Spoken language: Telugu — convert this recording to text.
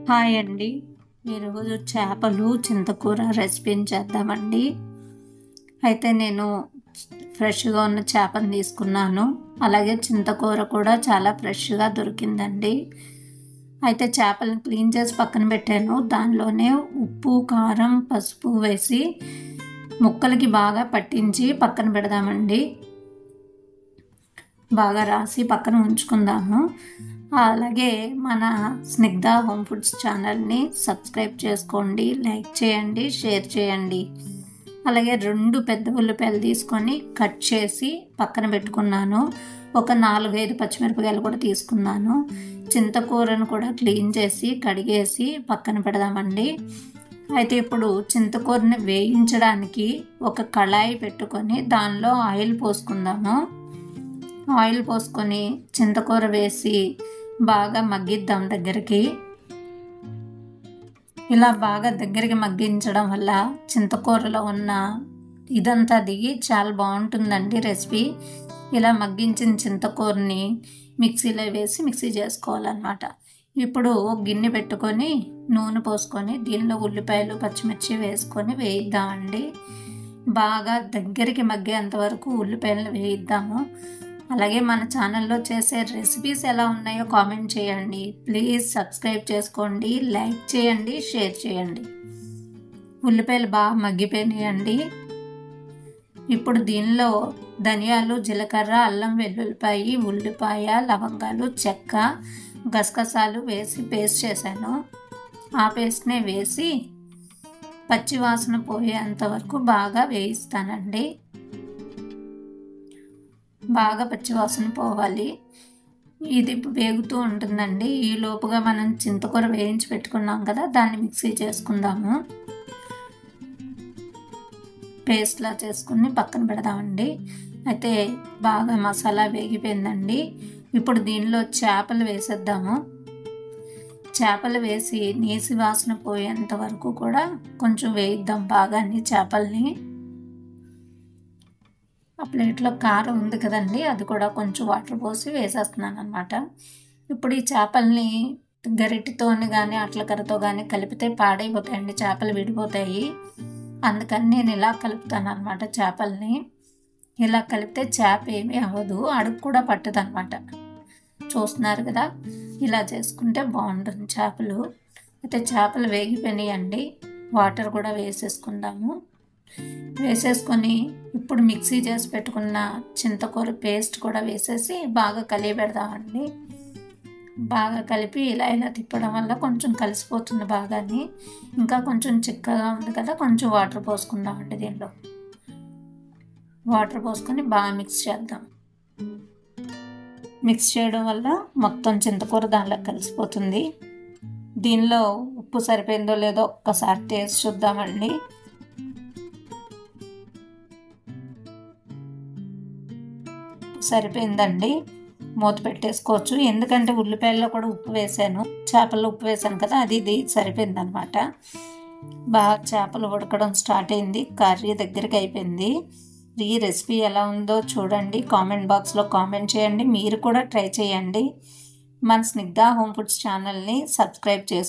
హాయ్ అండి. ఈరోజు చేపలు చింతకూర రెసిపీని చేద్దామండి. అయితే నేను ఫ్రెష్‌గా ఉన్న చేపను తీసుకున్నాను. అలాగే చింతకూర కూడా చాలా ఫ్రెష్‌గా దొరికిందండి. అయితే చేపలను క్లీన్ చేసి పక్కన పెట్టాను. దానిలోనే ఉప్పు, కారం, పసుపు వేసి ముక్కలకి బాగా పట్టించి పక్కన పెడదామండి. బాగా రాసి పక్కన ఉంచుకుందాము. అలాగే మన స్నిగ్ధ హోమ్ ఫుడ్స్ ఛానల్ని సబ్స్క్రైబ్ చేసుకోండి, లైక్ చేయండి, షేర్ చేయండి. అలాగే 2 పెద్ద ఉల్లిపాయలు తీసుకొని కట్ చేసి పక్కన పెట్టుకున్నాను. ఒక 4-5 పచ్చిమిరపకాయలు కూడా తీసుకున్నాను. చింతకూరను కూడా క్లీన్ చేసి కడిగేసి పక్కన పెడదామండి. అయితే ఇప్పుడు చింతకూరని వేయించడానికి ఒక కళాయి పెట్టుకొని దానిలో ఆయిల్ పోసుకుందాము. ఆయిల్ పోసుకొని చింతకూర వేసి బాగా మగ్గిద్దాం దగ్గరికి. ఇలా బాగా దగ్గరికి మగ్గించడం వల్ల చింతకూరలో ఉన్న ఇదంతా దిగి చాలా బాగుంటుందండి రెసిపీ. ఇలా మగ్గించిన చింతకూరని మిక్సీలో వేసి మిక్సీ చేసుకోవాలన్నమాట. ఇప్పుడు గిన్నె పెట్టుకొని నూనె పోసుకొని దీనిలో ఉల్లిపాయలు, పచ్చిమిర్చి వేసుకొని వేయిద్దామండి. బాగా దగ్గరికి మగ్గేంత వరకు ఉల్లిపాయలను వేయిద్దాము. అలాగే మన ఛానల్లో చేసే రెసిపీస్ ఎలా ఉన్నాయో కామెంట్ చేయండి. ప్లీజ్ సబ్స్క్రైబ్ చేసుకోండి, లైక్ చేయండి, షేర్ చేయండి. ఉల్లిపాయలు బాగా మగ్గిపోయినాయండి. ఇప్పుడు దీనిలో ధనియాలు, జీలకర్ర, అల్లం వెల్లుల్లిపాయ, ఉల్లిపాయ, లవంగాలు, చెక్క, గసగసాలు వేసి పేస్ట్ చేశాను. ఆ పేస్ట్నే వేసి పచ్చి వాసన పోయేంత వరకు బాగా వేయిస్తానండి. బాగా పచ్చివాసన పోవాలి. ఇది వేగుతూ ఉంటుందండి. ఈ లోపుగా మనం చింతకూర వేయించి పెట్టుకున్నాం కదా, దాన్ని మిక్సీ చేసుకుందాము. పేస్ట్లా చేసుకుని పక్కన పెడదామండి. అయితే బాగా మసాలా వేగిపోయిందండి. ఇప్పుడు దీనిలో చేపలు వేసేద్దాము. చేపలు వేసి నీసి వాసన పోయేంత వరకు కూడా కొంచెం వేయిద్దాం బాగా అన్ని చేపల్ని. ఆ ప్లేట్లో కారం ఉంది కదండి, అది కూడా కొంచెం వాటర్ పోసి వేసేస్తున్నాను అనమాట. ఇప్పుడు ఈ చేపల్ని గరిటెతోని కానీ అట్లకరతో కానీ కలిపితే పాడైపోతాయండి, చేపలు విడిపోతాయి. అందుకని నేను ఇలా కలుపుతాను అనమాట చేపల్ని. ఇలా కలిపితే చేప ఏమీ అవ్వదు, అడుగు కూడా పట్టదు అనమాట. చూస్తున్నారు కదా, ఇలా చేసుకుంటే బాగుంటుంది చేపలు. అయితే చేపలు వేగిపోయినాయండి. వాటర్ కూడా వేసేసుకుందాము. వేసేసుకొని ఇప్పుడు మిక్సీ చేసి పెట్టుకున్న చింతకూర పేస్ట్ కూడా వేసేసి బాగా కలిపి పెడదామండి. బాగా కలిపి ఇలా ఇలా తిప్పడం వల్ల కొంచెం కలిసిపోతుంది బాగాని. ఇంకా కొంచెం చిక్కగా ఉంది కదా, కొంచెం వాటర్ పోసుకుందామండి. దీనిలో వాటర్ పోసుకొని బాగా మిక్స్ చేద్దాం. మిక్స్ చేయడం వల్ల మొత్తం చింతకూర దానిలో కలిసిపోతుంది. దీనిలో ఉప్పు సరిపోయిందో లేదో ఒక్కసారి టేస్ట్ చూద్దామండి. సరిపోయిందండి, మూత పెట్టేసుకోవచ్చు. ఎందుకంటే ఉల్లిపాయల్లో కూడా ఉప్పు వేసాను, చేపల్లో ఉప్పు వేసాను కదా, ఇది సరిపోయిందనమాట. బాగా చేపలు ఉడకడం స్టార్ట్ అయింది, కర్రీ దగ్గరికి అయిపోయింది. ఈ రెసిపీ ఎలా ఉందో చూడండి, కామెంట్ బాక్స్లో కామెంట్ చేయండి. మీరు కూడా ట్రై చేయండి. మన స్నిగ్ధ హోమ్ ఫుడ్స్ ఛానల్ని సబ్స్క్రైబ్ చేసుకోండి.